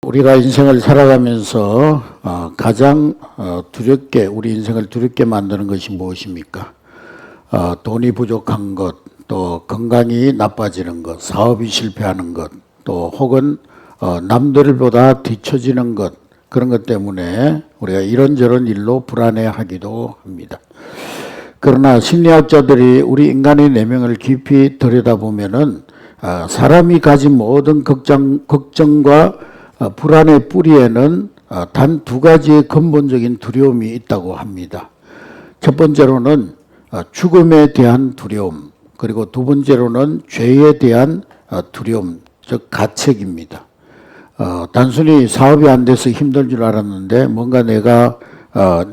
우리가 인생을 살아가면서 가장 두렵게 우리 인생을 두렵게 만드는 것이 무엇입니까? 돈이 부족한 것, 또 건강이 나빠지는 것, 사업이 실패하는 것, 또 혹은 남들보다 뒤처지는 것, 그런 것 때문에 우리가 이런저런 일로 불안해하기도 합니다. 그러나 심리학자들이 우리 인간의 내면을 깊이 들여다보면은 사람이 가진 모든 걱정과 불안의 뿌리에는 단 두 가지의 근본적인 두려움이 있다고 합니다. 첫 번째로는 죽음에 대한 두려움, 그리고 두 번째로는 죄에 대한 두려움, 즉 가책입니다. 단순히 사업이 안 돼서 힘든 줄 알았는데 뭔가 내가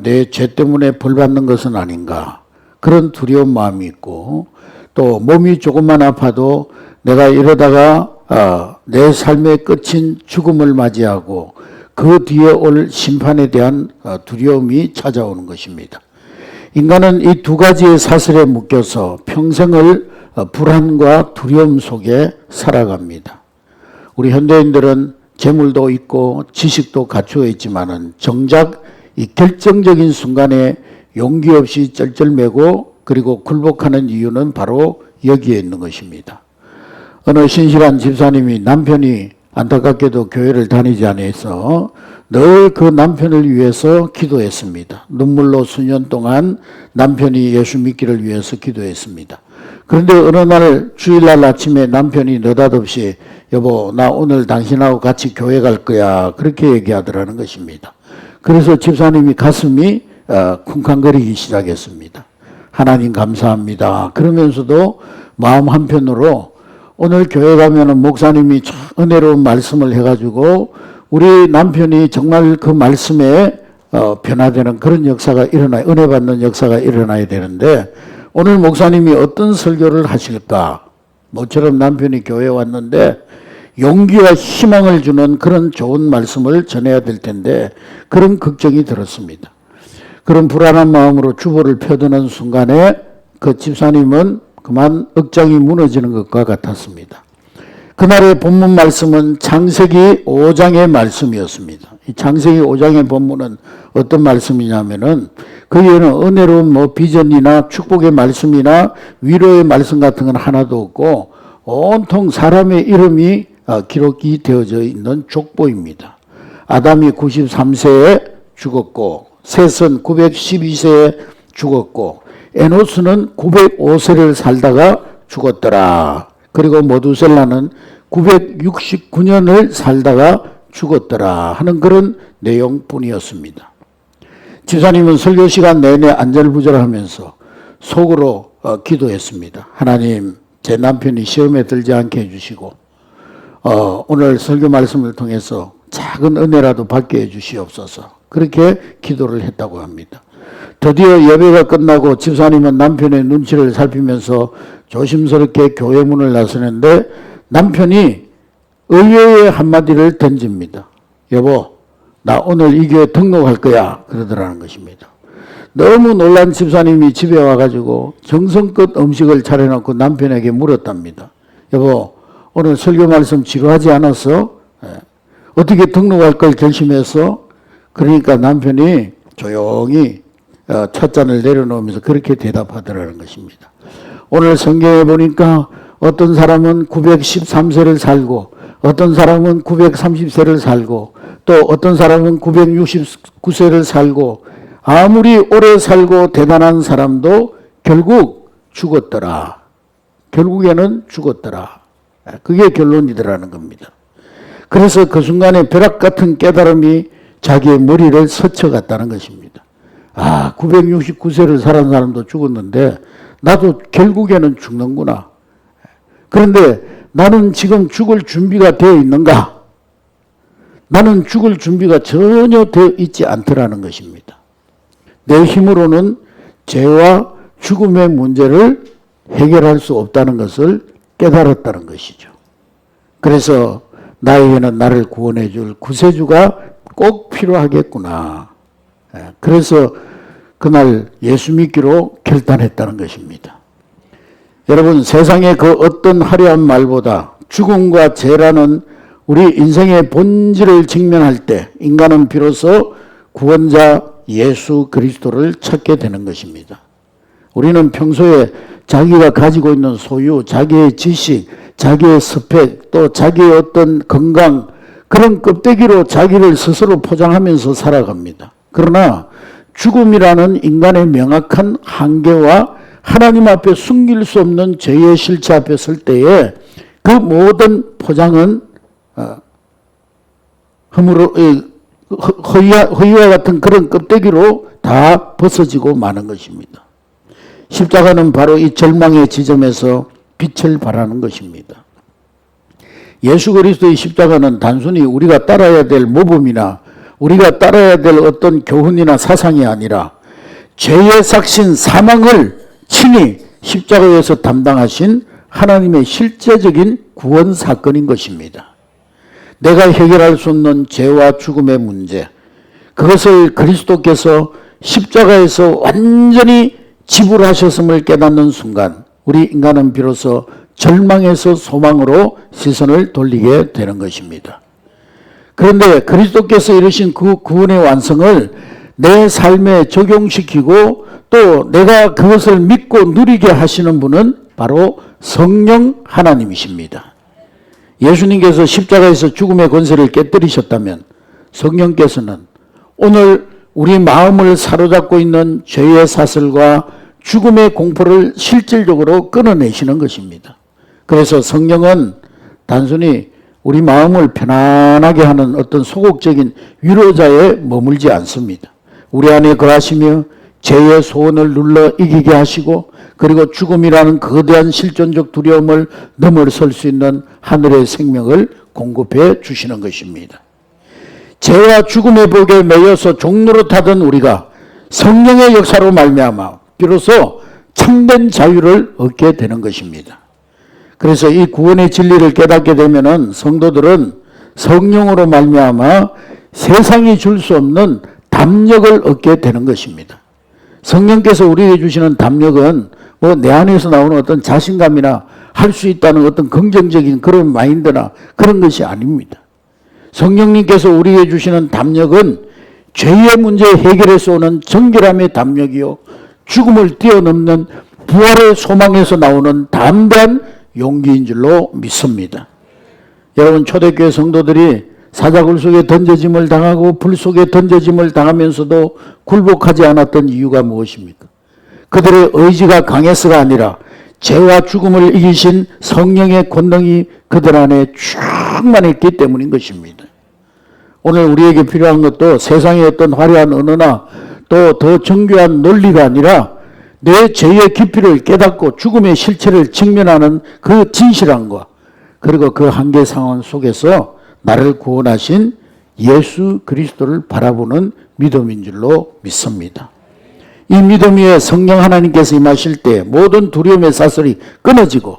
내 죄 때문에 벌 받는 것은 아닌가, 그런 두려운 마음이 있고, 또 몸이 조금만 아파도 내가 이러다가 내 삶의 끝인 죽음을 맞이하고 그 뒤에 올 심판에 대한 두려움이 찾아오는 것입니다. 인간은 이 두 가지의 사슬에 묶여서 평생을 불안과 두려움 속에 살아갑니다. 우리 현대인들은 재물도 있고 지식도 갖추어 있지만은 정작 이 결정적인 순간에 용기 없이 쩔쩔매고 그리고 굴복하는 이유는 바로 여기에 있는 것입니다. 어느 신실한 집사님이 남편이 안타깝게도 교회를 다니지 않아서 늘 그 남편을 위해서 기도했습니다. 눈물로 수년 동안 남편이 예수 믿기를 위해서 기도했습니다. 그런데 어느 날 주일날 아침에 남편이 느닷없이 여보, 나 오늘 당신하고 같이 교회 갈 거야, 그렇게 얘기하더라는 것입니다. 그래서 집사님이 가슴이 쿵쾅거리기 시작했습니다. 하나님 감사합니다. 그러면서도 마음 한편으로 오늘 교회 가면은 목사님이 참 은혜로운 말씀을 해가지고 우리 남편이 정말 그 말씀에 변화되는 그런 역사가 은혜 받는 역사가 일어나야 되는데, 오늘 목사님이 어떤 설교를 하실까? 모처럼 남편이 교회에 왔는데 용기와 희망을 주는 그런 좋은 말씀을 전해야 될 텐데 그런 걱정이 들었습니다. 그런 불안한 마음으로 주보를 펴드는 순간에 그 집사님은 그만 억장이 무너지는 것과 같았습니다. 그날의 본문 말씀은 창세기 5장의 말씀이었습니다. 이 창세기 5장의 본문은 어떤 말씀이냐면은 거기에는 은혜로운 비전이나 축복의 말씀이나 위로의 말씀 같은 건 하나도 없고 온통 사람의 이름이 기록이 되어져 있는 족보입니다. 아담이 93세에 죽었고 셋은 912세에 죽었고 에노스는 905세를 살다가 죽었더라. 그리고 모두셀라는 969년을 살다가 죽었더라 하는 그런 내용뿐이었습니다. 집사님은 설교 시간 내내 안절부절하면서 속으로 기도했습니다. 하나님, 제 남편이 시험에 들지 않게 해주시고 오늘 설교 말씀을 통해서 작은 은혜라도 받게 해주시옵소서, 그렇게 기도를 했다고 합니다. 드디어 예배가 끝나고 집사님은 남편의 눈치를 살피면서 조심스럽게 교회 문을 나서는데 남편이 의외의 한마디를 던집니다. 여보, 나 오늘 이 교회 등록할 거야, 그러더라는 것입니다. 너무 놀란 집사님이 집에 와가지고 정성껏 음식을 차려놓고 남편에게 물었답니다. 여보, 오늘 설교 말씀 지루하지 않았어? 어떻게 등록할 걸 결심했어? 그러니까 남편이 조용히 첫 잔을 내려놓으면서 그렇게 대답하더라는 것입니다. 오늘 성경에 보니까 어떤 사람은 913세를 살고 어떤 사람은 930세를 살고 또 어떤 사람은 969세를 살고 아무리 오래 살고 대단한 사람도 결국 죽었더라. 결국에는 죽었더라. 그게 결론이더라는 겁니다. 그래서 그 순간에 벼락 같은 깨달음이 자기의 머리를 스쳐갔다는 것입니다. 969세를 살은 사람도 죽었는데 나도 결국에는 죽는구나. 그런데 나는 지금 죽을 준비가 되어 있는가? 나는 죽을 준비가 전혀 되어 있지 않더라는 것입니다. 내 힘으로는 죄와 죽음의 문제를 해결할 수 없다는 것을 깨달았다는 것이죠. 그래서 나에게는 나를 구원해 줄 구세주가 꼭 필요하겠구나. 그래서 그날 예수 믿기로 결단했다는 것입니다. 여러분, 세상의 그 어떤 화려한 말보다 죽음과 죄라는 우리 인생의 본질을 직면할 때 인간은 비로소 구원자 예수 그리스도를 찾게 되는 것입니다. 우리는 평소에 자기가 가지고 있는 소유, 자기의 지식, 자기의 스펙, 또 자기의 어떤 건강, 그런 껍데기로 자기를 스스로 포장하면서 살아갑니다. 그러나 죽음이라는 인간의 명확한 한계와 하나님 앞에 숨길 수 없는 죄의 실체 앞에 설 때에 그 모든 포장은 허위와 같은 그런 껍데기로 다 벗어지고 마는 것입니다. 십자가는 바로 이 절망의 지점에서 빛을 발하는 것입니다. 예수 그리스도의 십자가는 단순히 우리가 따라야 될 모범이나 우리가 따라야 될 어떤 교훈이나 사상이 아니라 죄의 삭신 사망을 친히 십자가에서 담당하신 하나님의 실제적인 구원 사건인 것입니다. 내가 해결할 수 없는 죄와 죽음의 문제, 그것을 그리스도께서 십자가에서 완전히 지불하셨음을 깨닫는 순간 우리 인간은 비로소 절망에서 소망으로 시선을 돌리게 되는 것입니다. 그런데 그리스도께서 이루신 그 구원의 완성을 내 삶에 적용시키고 또 내가 그것을 믿고 누리게 하시는 분은 바로 성령 하나님이십니다. 예수님께서 십자가에서 죽음의 권세를 깨뜨리셨다면 성령께서는 오늘 우리 마음을 사로잡고 있는 죄의 사슬과 죽음의 공포를 실질적으로 끊어내시는 것입니다. 그래서 성령은 단순히 우리 마음을 편안하게 하는 어떤 소극적인 위로자에 머물지 않습니다. 우리 안에 거하시며 죄의 소원을 눌러 이기게 하시고 그리고 죽음이라는 거대한 실존적 두려움을 넘어설 수 있는 하늘의 생명을 공급해 주시는 것입니다. 죄와 죽음의 복에 매여서 종로로 타던 우리가 성령의 역사로 말미암아 비로소 참된 자유를 얻게 되는 것입니다. 그래서 이 구원의 진리를 깨닫게 되면은 성도들은 성령으로 말미암아 세상이 줄 수 없는 담력을 얻게 되는 것입니다. 성령께서 우리에게 주시는 담력은 뭐 내 안에서 나오는 어떤 자신감이나 할 수 있다는 어떤 긍정적인 그런 마인드나 그런 것이 아닙니다. 성령님께서 우리에게 주시는 담력은 죄의 문제 해결에서 오는 정결함의 담력이요 죽음을 뛰어넘는 부활의 소망에서 나오는 담대한 용기인 줄로 믿습니다. 여러분, 초대교회 성도들이 사자굴 속에 던져짐을 당하고 불 속에 던져짐을 당하면서도 굴복하지 않았던 이유가 무엇입니까? 그들의 의지가 강해서가 아니라 죄와 죽음을 이기신 성령의 권능이 그들 안에 충만했기 때문인 것입니다. 오늘 우리에게 필요한 것도 세상의 어떤 화려한 언어나 또 더 정교한 논리가 아니라 내 죄의 깊이를 깨닫고 죽음의 실체를 직면하는 그 진실함과 그리고 그 한계 상황 속에서 나를 구원하신 예수 그리스도를 바라보는 믿음인 줄로 믿습니다. 이 믿음 위에 성령 하나님께서 임하실 때 모든 두려움의 사슬이 끊어지고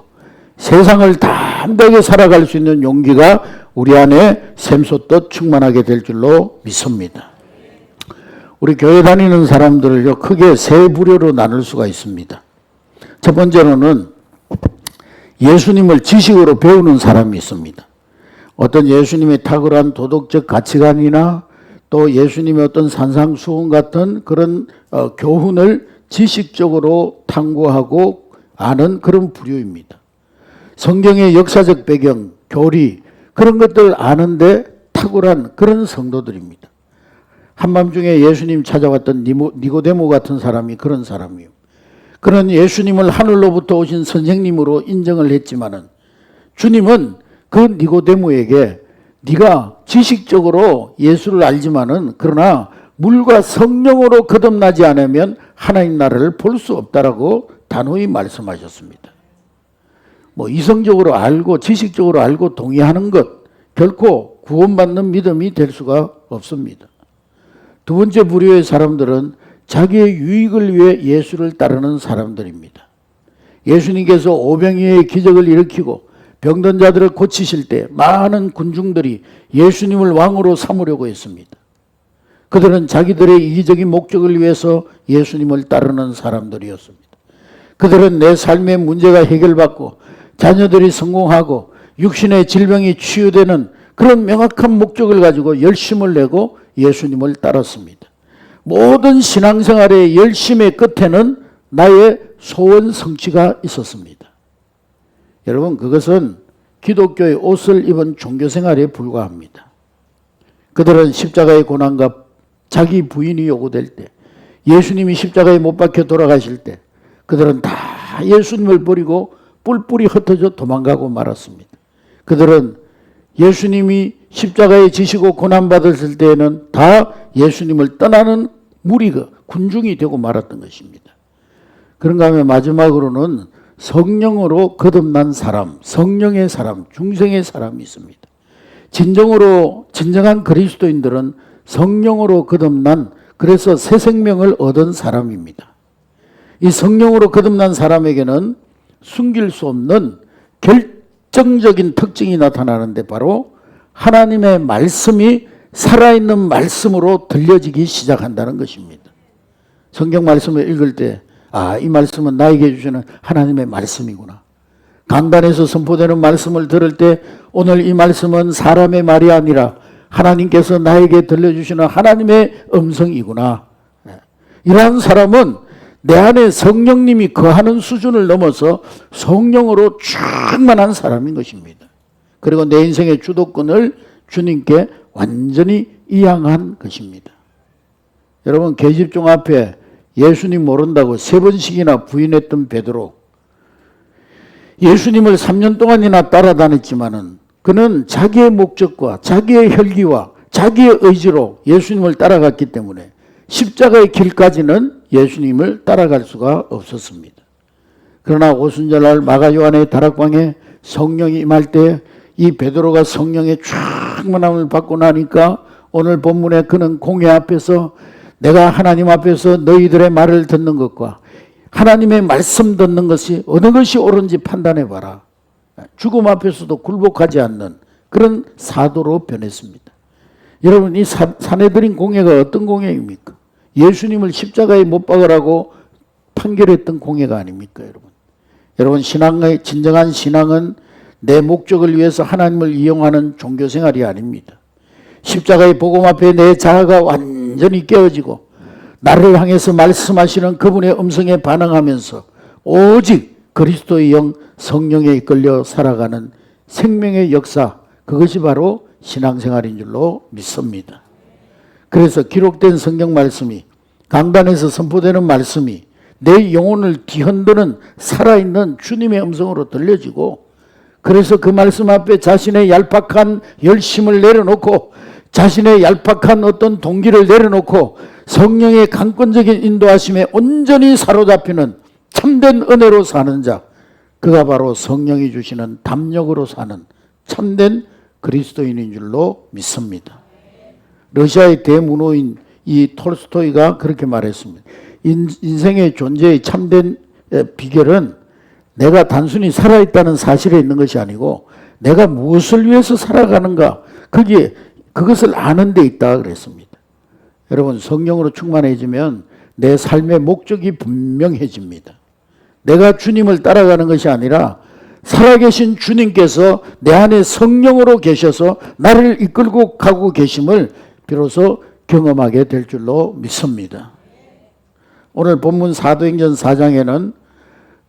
세상을 담대하게 살아갈 수 있는 용기가 우리 안에 샘솟듯 충만하게 될 줄로 믿습니다. 우리 교회 다니는 사람들을 크게 세 부류로 나눌 수가 있습니다. 첫 번째로는 예수님을 지식으로 배우는 사람이 있습니다. 어떤 예수님의 탁월한 도덕적 가치관이나 또 예수님의 어떤 산상수훈 같은 그런 교훈을 지식적으로 탐구하고 아는 그런 부류입니다. 성경의 역사적 배경, 교리 그런 것들 아는데 탁월한 그런 성도들입니다. 한밤중에 예수님 찾아왔던 니고데모 같은 사람이 그런 사람이에요. 그런 예수님을 하늘로부터 오신 선생님으로 인정을 했지만은 주님은 그 니고데모에게 네가 지식적으로 예수를 알지만은 그러나 물과 성령으로 거듭나지 않으면 하나님 나라를 볼 수 없다라고 단호히 말씀하셨습니다. 뭐 이성적으로 알고 지식적으로 알고 동의하는 것 결코 구원받는 믿음이 될 수가 없습니다. 두 번째 부류의 사람들은 자기의 유익을 위해 예수를 따르는 사람들입니다. 예수님께서 오병이어의 기적을 일으키고 병든 자들을 고치실 때 많은 군중들이 예수님을 왕으로 삼으려고 했습니다. 그들은 자기들의 이기적인 목적을 위해서 예수님을 따르는 사람들이었습니다. 그들은 내 삶의 문제가 해결받고 자녀들이 성공하고 육신의 질병이 치유되는 그런 명확한 목적을 가지고 열심을 내고 예수님을 따랐습니다. 모든 신앙생활의 열심의 끝에는 나의 소원 성취가 있었습니다. 여러분, 그것은 기독교의 옷을 입은 종교생활에 불과합니다. 그들은 십자가의 고난과 자기 부인이 요구될 때, 예수님이 십자가에 못 박혀 돌아가실 때 그들은 다 예수님을 버리고 뿔뿔이 흩어져 도망가고 말았습니다. 그들은 예수님이 십자가에 지시고 고난받았을 때에는 다 예수님을 떠나는 무리가 군중이 되고 말았던 것입니다. 그런가 하면 마지막으로는 성령으로 거듭난 사람, 성령의 사람, 중생의 사람이 있습니다. 진정한 그리스도인들은 성령으로 거듭난, 그래서 새 생명을 얻은 사람입니다. 이 성령으로 거듭난 사람에게는 숨길 수 없는 결정적인 특징이 나타나는데 바로 하나님의 말씀이 살아있는 말씀으로 들려지기 시작한다는 것입니다. 성경 말씀을 읽을 때 이 말씀은 나에게 주시는 하나님의 말씀이구나. 강단에서 선포되는 말씀을 들을 때 오늘 이 말씀은 사람의 말이 아니라 하나님께서 나에게 들려주시는 하나님의 음성이구나. 이러한 사람은 내 안에 성령님이 거하는 수준을 넘어서 성령으로 충만한 사람인 것입니다. 그리고 내 인생의 주도권을 주님께 완전히 이양한 것입니다. 여러분, 계집종 앞에 예수님 모른다고 3번씩이나 부인했던 베드로, 예수님을 3년 동안이나 따라다녔지만은 그는 자기의 목적과 자기의 혈기와 자기의 의지로 예수님을 따라갔기 때문에 십자가의 길까지는 예수님을 따라갈 수가 없었습니다. 그러나 오순절날 마가 요한의 다락방에 성령이 임할 때 이 베드로가 성령의 충만함을 받고 나니까 오늘 본문에 그는 공회 앞에서 내가 하나님 앞에서 너희들의 말을 듣는 것과 하나님의 말씀 듣는 것이 어느 것이 옳은지 판단해봐라. 죽음 앞에서도 굴복하지 않는 그런 사도로 변했습니다. 여러분, 이 산헤드린 공회가 어떤 공회입니까? 예수님을 십자가에 못 박으라고 판결했던 공회가 아닙니까, 여러분? 여러분, 신앙의 진정한 신앙은 내 목적을 위해서 하나님을 이용하는 종교생활이 아닙니다. 십자가의 복음 앞에 내 자아가 완전히 깨어지고 나를 향해서 말씀하시는 그분의 음성에 반응하면서 오직 그리스도의 영 성령에 이끌려 살아가는 생명의 역사, 그것이 바로 신앙생활인 줄로 믿습니다. 그래서 기록된 성경 말씀이, 강단에서 선포되는 말씀이 내 영혼을 뒤흔드는 살아있는 주님의 음성으로 들려지고, 그래서 그 말씀 앞에 자신의 얄팍한 열심을 내려놓고 자신의 얄팍한 어떤 동기를 내려놓고 성령의 강권적인 인도하심에 온전히 사로잡히는 참된 은혜로 사는 자, 그가 바로 성령이 주시는 담력으로 사는 참된 그리스도인인 줄로 믿습니다. 러시아의 대문호인 이 톨스토이가 그렇게 말했습니다. 인생의 존재의 참된 비결은 내가 단순히 살아있다는 사실에 있는 것이 아니고 내가 무엇을 위해서 살아가는가, 그것을 아는 데 있다 그랬습니다. 여러분, 성령으로 충만해지면 내 삶의 목적이 분명해집니다. 내가 주님을 따라가는 것이 아니라 살아계신 주님께서 내 안에 성령으로 계셔서 나를 이끌고 가고 계심을 비로소 경험하게 될 줄로 믿습니다. 오늘 본문 사도행전 4장에는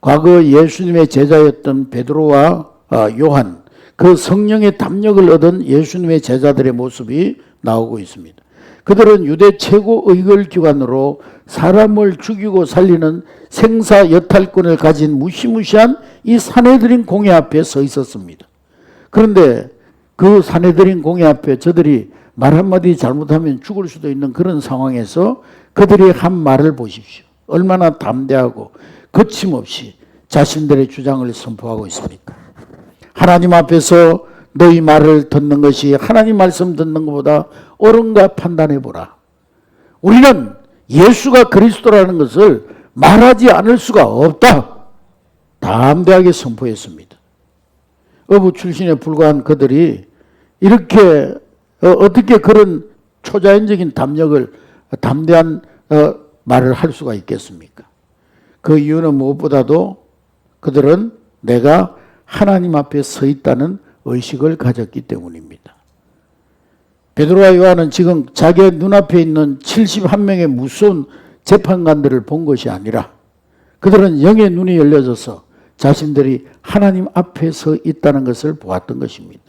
과거 예수님의 제자였던 베드로와 요한, 그 성령의 담력을 얻은 예수님의 제자들의 모습이 나오고 있습니다. 그들은 유대 최고 의결기관으로 사람을 죽이고 살리는 생사여탈권을 가진 무시무시한 이 산헤드린 공회 앞에 서 있었습니다. 그런데 그 산헤드린 공회 앞에 저들이 말 한마디 잘못하면 죽을 수도 있는 그런 상황에서 그들이 한 말을 보십시오. 얼마나 담대하고 거침없이 자신들의 주장을 선포하고 있습니까? 하나님 앞에서 너희 말을 듣는 것이 하나님 말씀 듣는 것보다 옳은가 판단해보라. 우리는 예수가 그리스도라는 것을 말하지 않을 수가 없다. 담대하게 선포했습니다. 어부 출신에 불과한 그들이 이렇게 어떻게 그런 초자연적인 담력을, 담대한 말을 할 수가 있겠습니까? 그 이유는 무엇보다도 그들은 내가 하나님 앞에 서 있다는 의식을 가졌기 때문입니다. 베드로와 요한은 지금 자기 눈앞에 있는 71명의 무서운 재판관들을 본 것이 아니라 그들은 영의 눈이 열려져서 자신들이 하나님 앞에 서 있다는 것을 보았던 것입니다.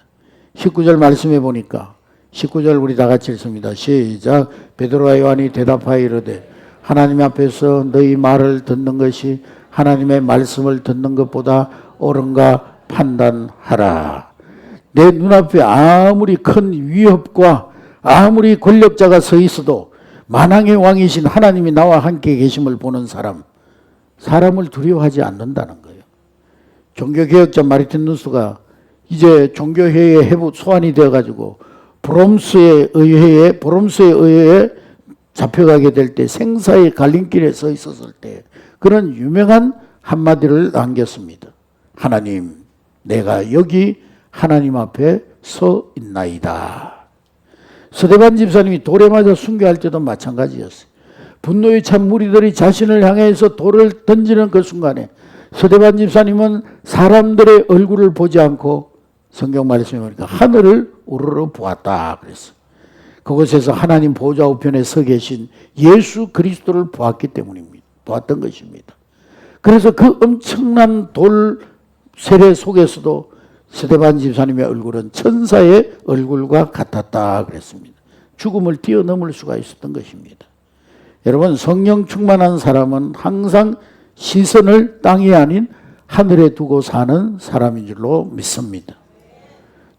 19절 말씀해 보니까 19절 우리 다 같이 읽습니다. 시작. 베드로와 요한이 대답하여 이르되 하나님 앞에서 너희 말을 듣는 것이 하나님의 말씀을 듣는 것보다 옳은가 판단하라. 내 눈앞에 아무리 큰 위협과 아무리 권력자가 서 있어도 만왕의 왕이신 하나님이 나와 함께 계심을 보는 사람을 두려워하지 않는다는 거예요. 종교개혁자 마르틴 누스가 이제 종교회의 해부 소환이 되어가지고 브롬스에 의해 잡혀가게 될 때 생사의 갈림길에 서 있었을 때 그런 유명한 한마디를 남겼습니다. 하나님, 내가 여기 하나님 앞에 서 있나이다. 서대반 집사님이 돌에 맞아 순교할 때도 마찬가지였어요. 분노에 찬 무리들이 자신을 향해서 돌을 던지는 그 순간에 서대반 집사님은 사람들의 얼굴을 보지 않고 성경 말씀에 보니까 하늘을 우러러 보았다 그랬어요. 그곳에서 하나님 보좌 우편에 서 계신 예수 그리스도를 보았던 것입니다. 그래서 그 엄청난 돌 세례 속에서도 스데반 집사님의 얼굴은 천사의 얼굴과 같았다 그랬습니다. 죽음을 뛰어넘을 수가 있었던 것입니다. 여러분, 성령 충만한 사람은 항상 시선을 땅이 아닌 하늘에 두고 사는 사람인 줄로 믿습니다.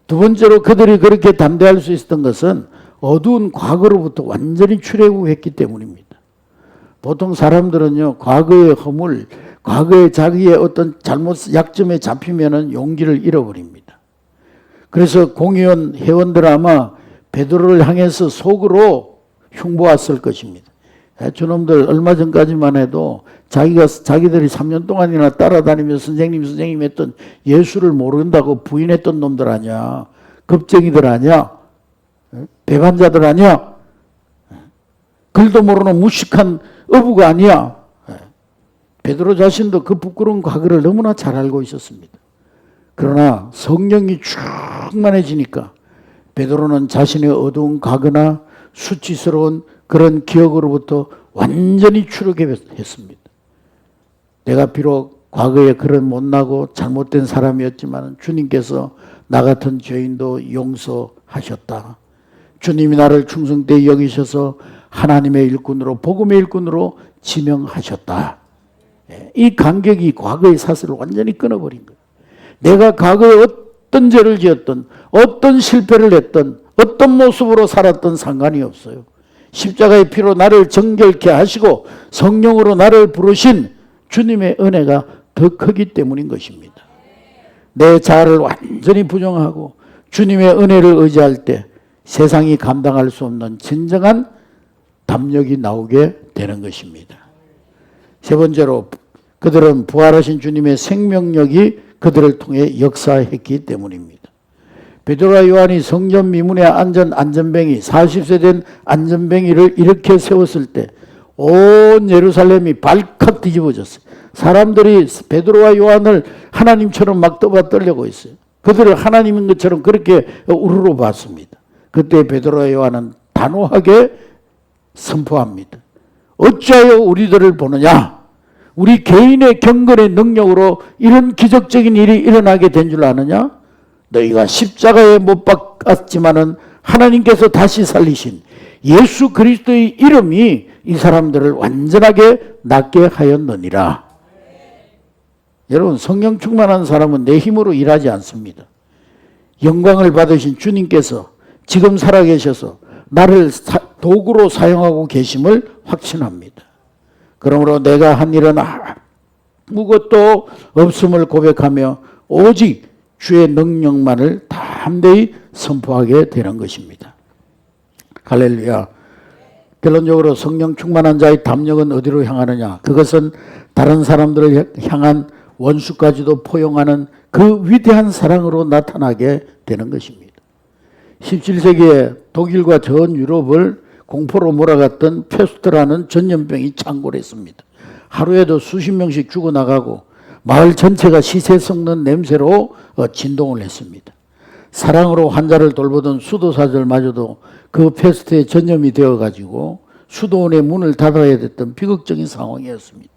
두 번째로 그들이 그렇게 담대할 수 있었던 것은 어두운 과거로부터 완전히 출애굽했기 때문입니다. 보통 사람들은요, 과거의 허물, 과거의 자기의 어떤 잘못, 약점에 잡히면은 용기를 잃어버립니다. 그래서 공의원 회원들 아마 베드로를 향해서 속으로 흉보았을 것입니다. 저놈들 얼마 전까지만 해도 자기들이 3년 동안이나 따라다니면서 선생님 했던 예수를 모른다고 부인했던 놈들 아니야. 겁쟁이들 아니야. 배반자들 아니야. 글도 모르는 무식한 어부가 아니야. 베드로 자신도 그 부끄러운 과거를 너무나 잘 알고 있었습니다. 그러나 성령이 충만해지니까 베드로는 자신의 어두운 과거나 수치스러운 그런 기억으로부터 완전히 추락했습니다. 내가 비록 과거에 그런 못나고 잘못된 사람이었지만 주님께서 나 같은 죄인도 용서하셨다. 주님이 나를 충성되이 여기셔서 하나님의 일꾼으로, 복음의 일꾼으로 지명하셨다. 이 감격이 과거의 사슬을 완전히 끊어버린 거예요. 내가 과거에 어떤 죄를 지었던, 어떤 실패를 했던, 어떤 모습으로 살았던 상관이 없어요. 십자가의 피로 나를 정결케 하시고 성령으로 나를 부르신 주님의 은혜가 더 크기 때문인 것입니다. 내 자아를 완전히 부정하고 주님의 은혜를 의지할 때 세상이 감당할 수 없는 진정한 담력이 나오게 되는 것입니다. 세 번째로 그들은 부활하신 주님의 생명력이 그들을 통해 역사했기 때문입니다. 베드로와 요한이 성전 미문에 앉은 안전뱅이, 40세 된 안전뱅이를 이렇게 세웠을 때 온 예루살렘이 발칵 뒤집어졌어요. 사람들이 베드로와 요한을 하나님처럼 막 떠봐 떨려고 있어요. 그들을 하나님인 것처럼 그렇게 우르르 봤습니다. 그때 베드로와 요한은 단호하게 선포합니다. 어찌하여 우리들을 보느냐? 우리 개인의 경건의 능력으로 이런 기적적인 일이 일어나게 된 줄 아느냐? 너희가 십자가에 못 박았지만은 하나님께서 다시 살리신 예수 그리스도의 이름이 이 사람들을 완전하게 낫게 하였느니라. 여러분, 성령 충만한 사람은 내 힘으로 일하지 않습니다. 영광을 받으신 주님께서 지금 살아계셔서 나를 도구로 사용하고 계심을 확신합니다. 그러므로 내가 한 일은 아무것도 없음을 고백하며 오직 주의 능력만을 담대히 선포하게 되는 것입니다. 할렐루야. 결론적으로 성령 충만한 자의 담력은 어디로 향하느냐? 그것은 다른 사람들을 향한 원수까지도 포용하는 그 위대한 사랑으로 나타나게 되는 것입니다. 17세기에 독일과 전 유럽을 공포로 몰아갔던 페스트라는 전염병이 창궐했습니다. 하루에도 수십 명씩 죽어나가고 마을 전체가 시세 섞는 냄새로 진동을 했습니다. 사랑으로 환자를 돌보던 수도사들마저도 그 패스트에 전염이 되어가지고 수도원의 문을 닫아야 됐던 비극적인 상황이었습니다.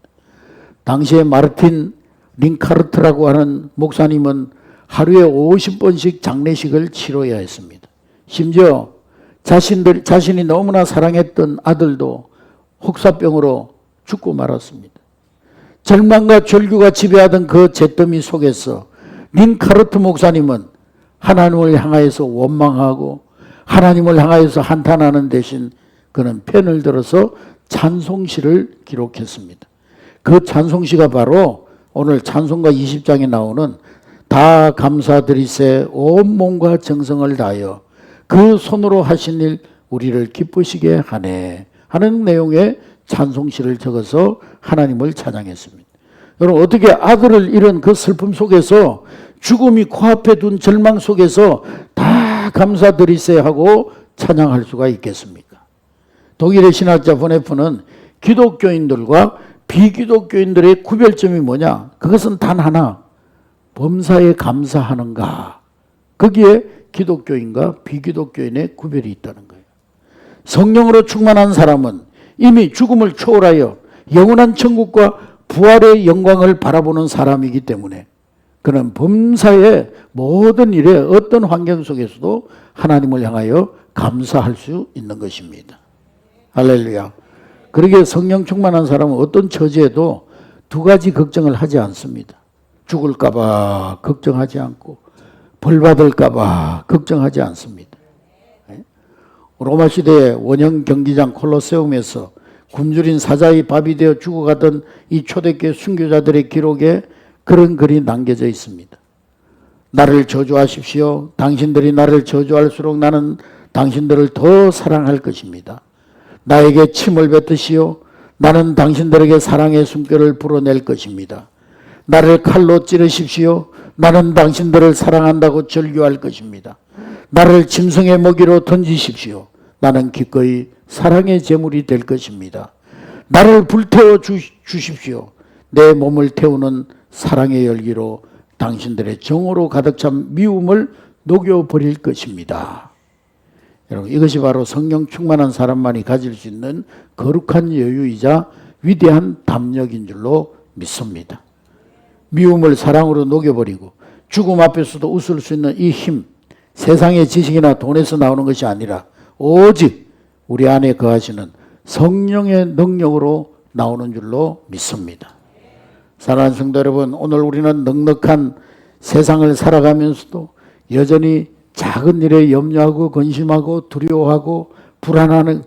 당시에 마르틴 링카르트라고 하는 목사님은 하루에 50번씩 장례식을 치러야 했습니다. 심지어 자신이 너무나 사랑했던 아들도 혹사병으로 죽고 말았습니다. 절망과 절규가 지배하던 그 잿더미 속에서 링카르트 목사님은 하나님을 향하여서 원망하고 하나님을 향하여서 한탄하는 대신 그는 펜을 들어서 찬송시를 기록했습니다. 그 찬송시가 바로 오늘 찬송가 20장에 나오는 다 감사드리세 온 몸과 정성을 다하여 그 손으로 하신 일 우리를 기쁘시게 하네 하는 내용의 찬송시를 적어서 하나님을 찬양했습니다. 여러분, 어떻게 아들을 잃은 그 슬픔 속에서 죽음이 코앞에 둔 절망 속에서 다 감사드리세 하고 찬양할 수가 있겠습니까? 독일의 신학자 보네프는 기독교인들과 비기독교인들의 구별점이 뭐냐? 그것은 단 하나, 범사에 감사하는가. 거기에 기독교인과 비기독교인의 구별이 있다는 거예요. 성령으로 충만한 사람은 이미 죽음을 초월하여 영원한 천국과 부활의 영광을 바라보는 사람이기 때문에 그는 범사의 모든 일에 어떤 환경 속에서도 하나님을 향하여 감사할 수 있는 것입니다. 할렐루야. 그러기에 성령 충만한 사람은 어떤 처지에도 두 가지 걱정을 하지 않습니다. 죽을까 봐 걱정하지 않고 벌 받을까 봐 걱정하지 않습니다. 로마 시대의 원형 경기장 콜로세움에서 굶주린 사자의 밥이 되어 죽어가던 이 초대교회 순교자들의 기록에 그런 글이 남겨져 있습니다. 나를 저주하십시오. 당신들이 나를 저주할수록 나는 당신들을 더 사랑할 것입니다. 나에게 침을 뱉으시오. 나는 당신들에게 사랑의 숨결을 불어낼 것입니다. 나를 칼로 찌르십시오. 나는 당신들을 사랑한다고 절규할 것입니다. 나를 짐승의 먹이로 던지십시오. 나는 기꺼이 사랑의 제물이 될 것입니다. 나를 불태워 주십시오. 내 몸을 태우는 사랑의 열기로 당신들의 정으로 가득 찬 미움을 녹여버릴 것입니다. 여러분, 이것이 바로 성령 충만한 사람만이 가질 수 있는 거룩한 여유이자 위대한 담력인 줄로 믿습니다. 미움을 사랑으로 녹여버리고 죽음 앞에서도 웃을 수 있는 이 힘, 세상의 지식이나 돈에서 나오는 것이 아니라 오직 우리 안에 거하시는 성령의 능력으로 나오는 줄로 믿습니다. 사랑하는 성도 여러분, 오늘 우리는 넉넉한 세상을 살아가면서도 여전히 작은 일에 염려하고 근심하고 두려워하고 불안한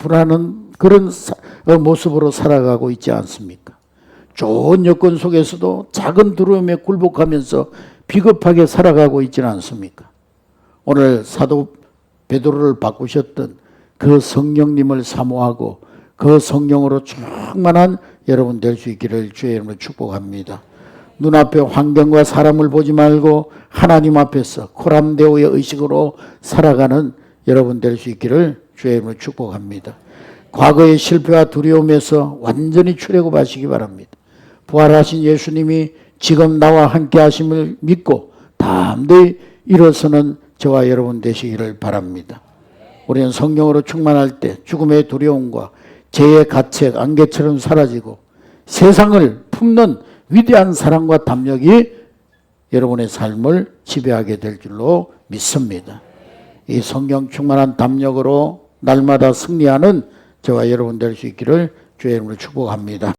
그런 모습으로 살아가고 있지 않습니까? 좋은 여건 속에서도 작은 두려움에 굴복하면서 비겁하게 살아가고 있지는 않습니까? 오늘 사도 베드로를 바꾸셨던 그 성령님을 사모하고 그 성령으로 충만한 여러분 될 수 있기를 주의 이름으로 축복합니다. 눈앞에 환경과 사람을 보지 말고 하나님 앞에서 코람데오의 의식으로 살아가는 여러분 될 수 있기를 주의 이름으로 축복합니다. 과거의 실패와 두려움에서 완전히 출애굽하시기 바랍니다. 부활하신 예수님이 지금 나와 함께 하심을 믿고 담대히 일어서는 저와 여러분 되시기를 바랍니다. 우리는 성령으로 충만할 때 죽음의 두려움과 죄의 가책, 안개처럼 사라지고 세상을 품는 위대한 사랑과 담력이 여러분의 삶을 지배하게 될 줄로 믿습니다. 이 성령 충만한 담력으로 날마다 승리하는 저와 여러분 될 수 있기를 주의 이름으로 축복합니다.